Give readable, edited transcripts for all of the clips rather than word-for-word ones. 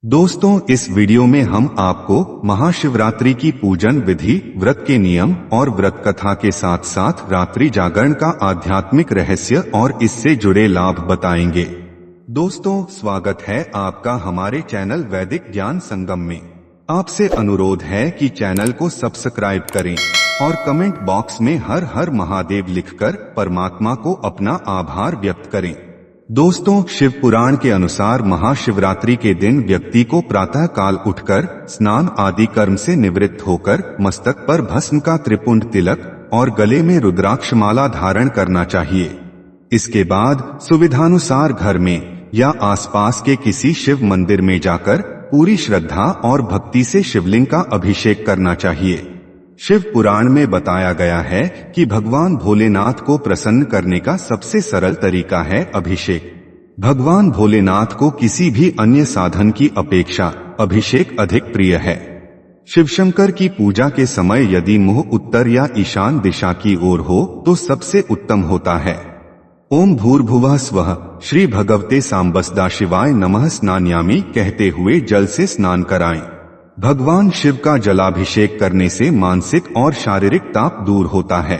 दोस्तों, इस वीडियो में हम आपको महाशिवरात्रि की पूजन विधि, व्रत के नियम और व्रत कथा के साथ साथ रात्रि जागरण का आध्यात्मिक रहस्य और इससे जुड़े लाभ बताएंगे। दोस्तों, स्वागत है आपका हमारे चैनल वैदिक ज्ञान संगम में। आपसे अनुरोध है कि चैनल को सब्सक्राइब करें और कमेंट बॉक्स में हर हर महादेव लिखकर परमात्मा को अपना आभार व्यक्त करें। दोस्तों, शिव पुराण के अनुसार महाशिवरात्रि के दिन व्यक्ति को प्रातः काल उठकर स्नान आदि कर्म से निवृत्त होकर मस्तक पर भस्म का त्रिपुंड तिलक और गले में रुद्राक्षमाला धारण करना चाहिए। इसके बाद सुविधानुसार घर में या आसपास के किसी शिव मंदिर में जाकर पूरी श्रद्धा और भक्ति से शिवलिंग का अभिषेक करना चाहिए। शिव पुराण में बताया गया है कि भगवान भोलेनाथ को प्रसन्न करने का सबसे सरल तरीका है अभिषेक। भगवान भोलेनाथ को किसी भी अन्य साधन की अपेक्षा अभिषेक अधिक प्रिय है। शिवशंकर की पूजा के समय यदि मुंह उत्तर या ईशान दिशा की ओर हो तो सबसे उत्तम होता है। ओम भूर्भुवः स्वः श्री भगवते सांबसदा शिवाय नमः स्नानयामि कहते हुए जल से स्नान कराएं। भगवान शिव का जलाभिषेक करने से मानसिक और शारीरिक ताप दूर होता है।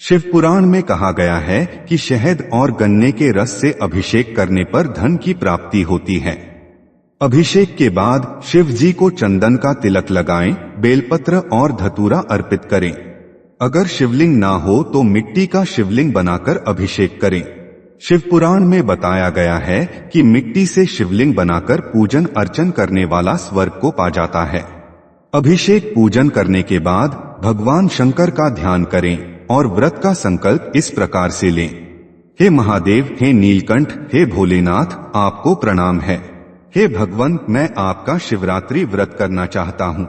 शिव पुराण में कहा गया है कि शहद और गन्ने के रस से अभिषेक करने पर धन की प्राप्ति होती है। अभिषेक के बाद शिव जी को चंदन का तिलक लगाएं, बेलपत्र और धतूरा अर्पित करें। अगर शिवलिंग ना हो तो मिट्टी का शिवलिंग बनाकर अभिषेक करें। शिव पुराण में बताया गया है कि मिट्टी से शिवलिंग बनाकर पूजन अर्चन करने वाला स्वर्ग को पा जाता है। अभिषेक पूजन करने के बाद भगवान शंकर का ध्यान करें और व्रत का संकल्प इस प्रकार से लें। हे महादेव, हे नीलकंठ, हे भोलेनाथ, आपको प्रणाम है। हे भगवान, मैं आपका शिवरात्रि व्रत करना चाहता हूँ।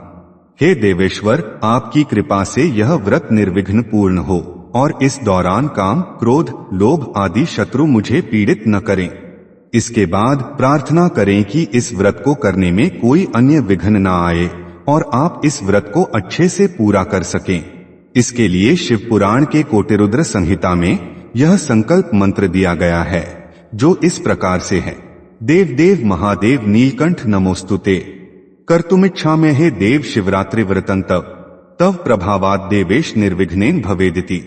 हे देवेश्वर, आपकी कृपा से यह व्रत निर्विघ्न पूर्ण हो और इस दौरान काम, क्रोध, लोभ आदि शत्रु मुझे पीड़ित न करें। इसके बाद प्रार्थना करें कि इस व्रत को करने में कोई अन्य विघ्न न आए और आप इस व्रत को अच्छे से पूरा कर सकें। इसके लिए शिव पुराण के कोटिरुद्र संहिता में यह संकल्प मंत्र दिया गया है, जो इस प्रकार से है। देव देव महादेव नीलकंठ नमोस्तुते, कर्तुमिच्छामहे देव शिवरात्रि व्रतं तव प्रभावात् देवेश निर्विघ्नेन भवेदिति,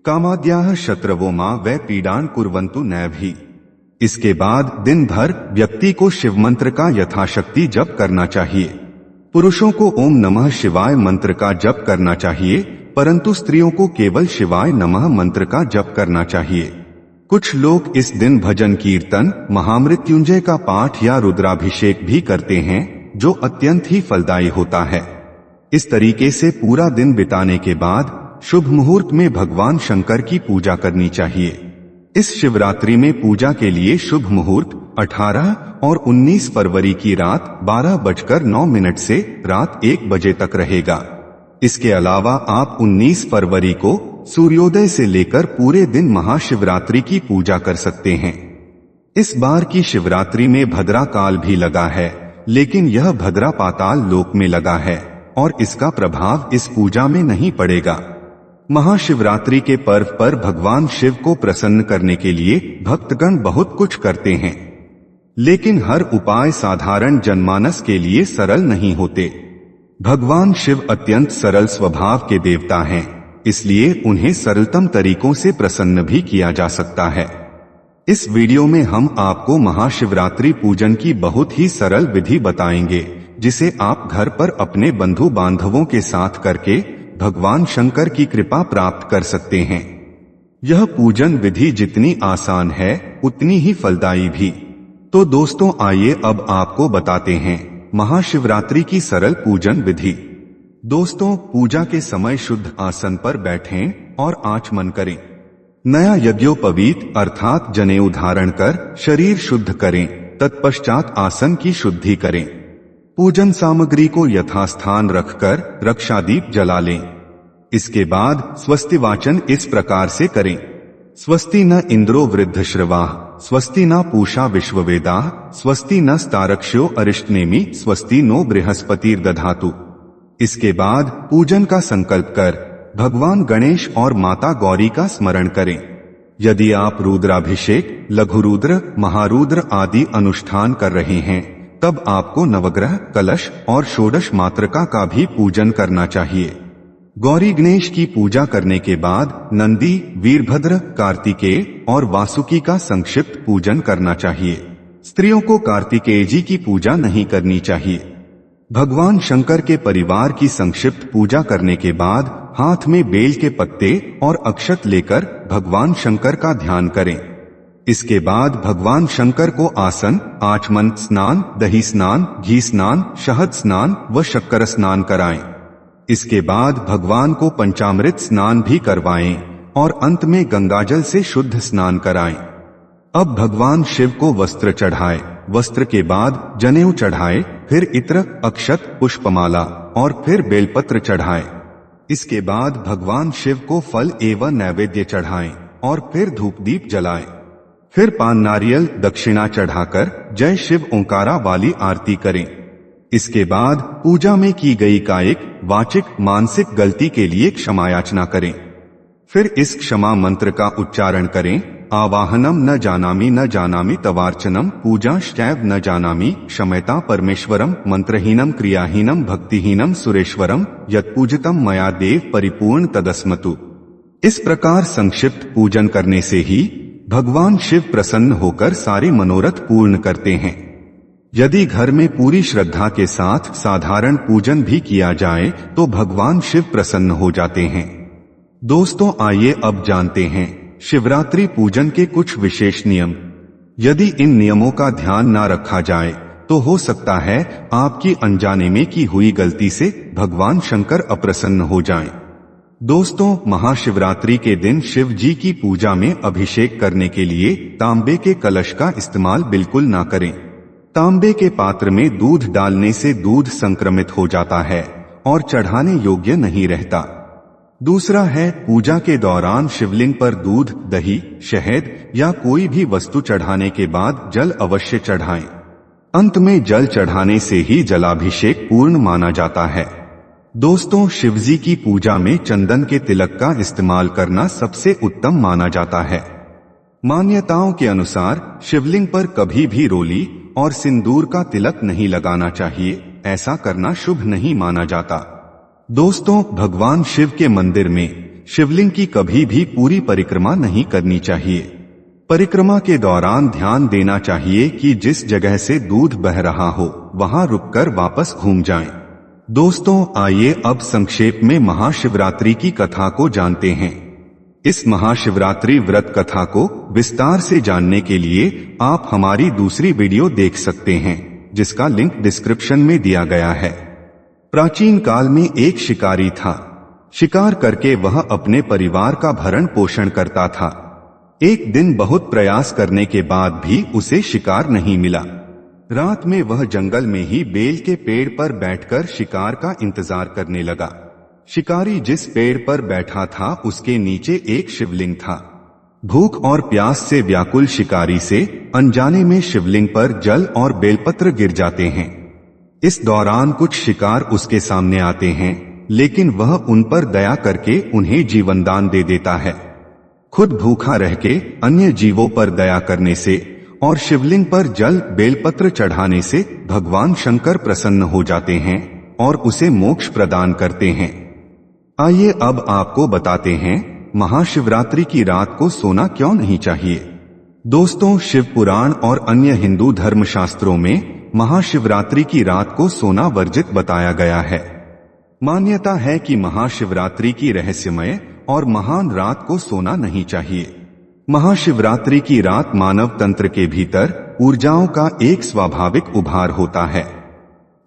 कामाद्याः शत्रवो मां वै पीड़ान कुर्वन्तु नैभि। इसके बाद दिन भर व्यक्ति को शिव मंत्र का यथाशक्ति जप करना चाहिए। पुरुषों को ओम नमः शिवाय मंत्र का जप करना चाहिए, परंतु स्त्रियों को केवल शिवाय नमः मंत्र का जप करना चाहिए। कुछ लोग इस दिन भजन कीर्तन, महामृत्युंजय का पाठ या रुद्राभिषेक भी करते हैं, जो अत्यंत ही फलदायी होता है। इस तरीके से पूरा दिन बिताने के बाद शुभ मुहूर्त में भगवान शंकर की पूजा करनी चाहिए। इस शिवरात्रि में पूजा के लिए शुभ मुहूर्त 18 और 19 फरवरी की रात 12:09 से रात 1 बजे तक रहेगा। इसके अलावा आप 19 फरवरी को सूर्योदय से लेकर पूरे दिन महाशिवरात्रि की पूजा कर सकते हैं। इस बार की शिवरात्रि में भद्रा काल भी लगा है, लेकिन यह भद्रा पाताल लोक में लगा है और इसका प्रभाव इस पूजा में नहीं पड़ेगा। महाशिवरात्रि के पर्व पर भगवान शिव को प्रसन्न करने के लिए भक्तगण बहुत कुछ करते हैं, लेकिन हर उपाय साधारण जनमानस के लिए सरल नहीं होते। भगवान शिव अत्यंत सरल स्वभाव के देवता हैं, इसलिए उन्हें सरलतम तरीकों से प्रसन्न भी किया जा सकता है। इस वीडियो में हम आपको महाशिवरात्रि पूजन की बहुत ही सरल विधि बताएंगे, जिसे आप घर पर अपने बंधु बांधवों के साथ करके भगवान शंकर की कृपा प्राप्त कर सकते हैं। यह पूजन विधि जितनी आसान है, उतनी ही फलदायी भी। तो दोस्तों, आइए अब आपको बताते हैं महाशिवरात्रि की सरल पूजन विधि। दोस्तों, पूजा के समय शुद्ध आसन पर बैठें और आचमन करें। नया यज्ञोपवीत अर्थात जनेऊ धारण कर शरीर शुद्ध करें। तत्पश्चात आसन की शुद्धि करें। पूजन सामग्री को यथास्थान रखकर रक्षादीप जला लें। इसके बाद स्वस्ति वाचन इस प्रकार से करें। स्वस्ति न इंद्रो वृद्धश्रवाः, स्वस्ति न पूषा विश्ववेदाः, स्वस्ति न स्तारक्ष्यो अरिष्टनेमि, स्वस्ति नो बृहस्पतिर्दधातु। इसके बाद पूजन का संकल्प कर भगवान गणेश और माता गौरी का स्मरण करें। यदि आप रुद्राभिषेक, लघुरुद्र, महारुद्र आदि अनुष्ठान कर रहे हैं तब आपको नवग्रह, कलश और षोडश मातृका का भी पूजन करना चाहिए। गौरी गणेश की पूजा करने के बाद नंदी, वीरभद्र, कार्तिकेय और वासुकी का संक्षिप्त पूजन करना चाहिए। स्त्रियों को कार्तिकेय जी की पूजा नहीं करनी चाहिए। भगवान शंकर के परिवार की संक्षिप्त पूजा करने के बाद हाथ में बेल के पत्ते और अक्षत लेकर भगवान शंकर का ध्यान करें। इसके बाद भगवान शंकर को आसन, आचमन स्नान, दही स्नान, घी स्नान, शहद स्नान व शक्कर स्नान कराएं। इसके बाद भगवान को पंचामृत स्नान भी करवाएं और अंत में गंगाजल से शुद्ध स्नान कराएं। अब भगवान शिव को वस्त्र चढ़ाएं। वस्त्र के बाद जनेऊ चढ़ाएं, फिर इत्र, अक्षत, पुष्पमाला और फिर बेलपत्र चढ़ाएं। इसके बाद भगवान शिव को फल एवं नैवेद्य चढ़ाएं और फिर धूप दीप जलाएं। फिर पान नारियल दक्षिणा चढ़ाकर जय शिव ओंकारा वाली आरती करें। इसके बाद पूजा में की गई कायिक, वाचिक, मानसिक गलती के लिए क्षमायाचना करें। फिर इस क्षमा मंत्र का उच्चारण करें। आवाहनम न जानामि तवार्चनम पूजाश्चैव न जानामि क्षमता परमेश्वरम मंत्रहीनम क्रियाहीनम भक्तिहीनम सुरेश्वरम यत्पूजितम मया देव परिपूर्ण तदस्मतु। इस प्रकार संक्षिप्त पूजन करने से ही भगवान शिव प्रसन्न होकर सारे मनोरथ पूर्ण करते हैं। यदि घर में पूरी श्रद्धा के साथ साधारण पूजन भी किया जाए तो भगवान शिव प्रसन्न हो जाते हैं। दोस्तों, आइए अब जानते हैं शिवरात्रि पूजन के कुछ विशेष नियम। यदि इन नियमों का ध्यान न रखा जाए तो हो सकता है आपकी अनजाने में की हुई गलती से भगवान शंकर अप्रसन्न हो जाएं। दोस्तों, महाशिवरात्रि के दिन शिव जी की पूजा में अभिषेक करने के लिए तांबे के कलश का इस्तेमाल बिल्कुल ना करें। तांबे के पात्र में दूध डालने से दूध संक्रमित हो जाता है और चढ़ाने योग्य नहीं रहता। दूसरा है, पूजा के दौरान शिवलिंग पर दूध, दही, शहद या कोई भी वस्तु चढ़ाने के बाद जल अवश्य चढ़ाएं। अंत में जल चढ़ाने से ही जलाभिषेक पूर्ण माना जाता है। दोस्तों, शिवजी की पूजा में चंदन के तिलक का इस्तेमाल करना सबसे उत्तम माना जाता है। मान्यताओं के अनुसार शिवलिंग पर कभी भी रोली और सिंदूर का तिलक नहीं लगाना चाहिए। ऐसा करना शुभ नहीं माना जाता। दोस्तों, भगवान शिव के मंदिर में शिवलिंग की कभी भी पूरी परिक्रमा नहीं करनी चाहिए। परिक्रमा के दौरान ध्यान देना चाहिए कि जिस जगह से दूध बह रहा हो वहां रुककर वापस घूम जाएं। दोस्तों, आइए अब संक्षेप में महाशिवरात्रि की कथा को जानते हैं। इस महाशिवरात्रि व्रत कथा को विस्तार से जानने के लिए आप हमारी दूसरी वीडियो देख सकते हैं, जिसका लिंक डिस्क्रिप्शन में दिया गया है। प्राचीन काल में एक शिकारी था। शिकार करके वह अपने परिवार का भरण पोषण करता था। एक दिन बहुत प्रयास करने के बाद भी उसे शिकार नहीं मिला। रात में वह जंगल में ही बेल के पेड़ पर बैठकर शिकार का इंतजार करने लगा। शिकारी जिस पेड़ पर बैठा था उसके नीचे एक शिवलिंग था। भूख और प्यास से व्याकुल शिकारी से अनजाने में शिवलिंग पर जल और बेलपत्र गिर जाते हैं। इस दौरान कुछ शिकार उसके सामने आते हैं, लेकिन वह उन पर दया करके उन्हें जीवनदान दे देता है। खुद भूखा रह के अन्य जीवों पर दया करने से और शिवलिंग पर जल बेलपत्र चढ़ाने से भगवान शंकर प्रसन्न हो जाते हैं और उसे मोक्ष प्रदान करते हैं। आइए अब आपको बताते हैं महाशिवरात्रि की रात को सोना क्यों नहीं चाहिए। दोस्तों, शिव पुराण और अन्य हिंदू धर्मशास्त्रों में महाशिवरात्रि की रात को सोना वर्जित बताया गया है। मान्यता है कि महाशिवरात्रि की रहस्यमय और महान रात को सोना नहीं चाहिए। महाशिवरात्रि की रात मानव तंत्र के भीतर ऊर्जाओं का एक स्वाभाविक उभार होता है।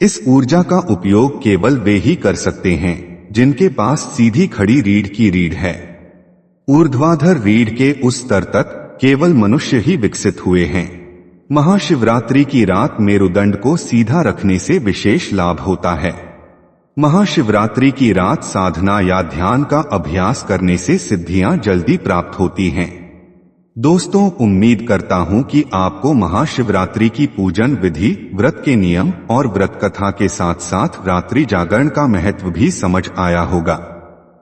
इस ऊर्जा का उपयोग केवल वे ही कर सकते हैं जिनके पास सीधी खड़ी रीढ़ की रीढ़ है। ऊर्ध्वाधर रीढ़ के उस स्तर तक केवल मनुष्य ही विकसित हुए हैं। महाशिवरात्रि की रात मेरुदंड को सीधा रखने से विशेष लाभ होता है। महाशिवरात्रि की रात साधना या ध्यान का अभ्यास करने से सिद्धियां जल्दी प्राप्त होती हैं। दोस्तों, उम्मीद करता हूं कि आपको महाशिवरात्रि की पूजन विधि, व्रत के नियम और व्रत कथा के साथ साथ रात्रि जागरण का महत्व भी समझ आया होगा।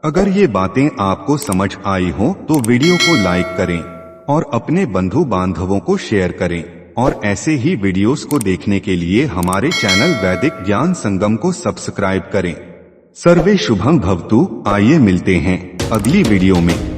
अगर ये बातें आपको समझ आई हो तो वीडियो को लाइक करें और अपने बंधु बांधवों को शेयर करें। और ऐसे ही वीडियोस को देखने के लिए हमारे चैनल वैदिक ज्ञान संगम को सब्सक्राइब करें। सर्वे शुभम भवतु। आइए मिलते हैं अगली वीडियो में।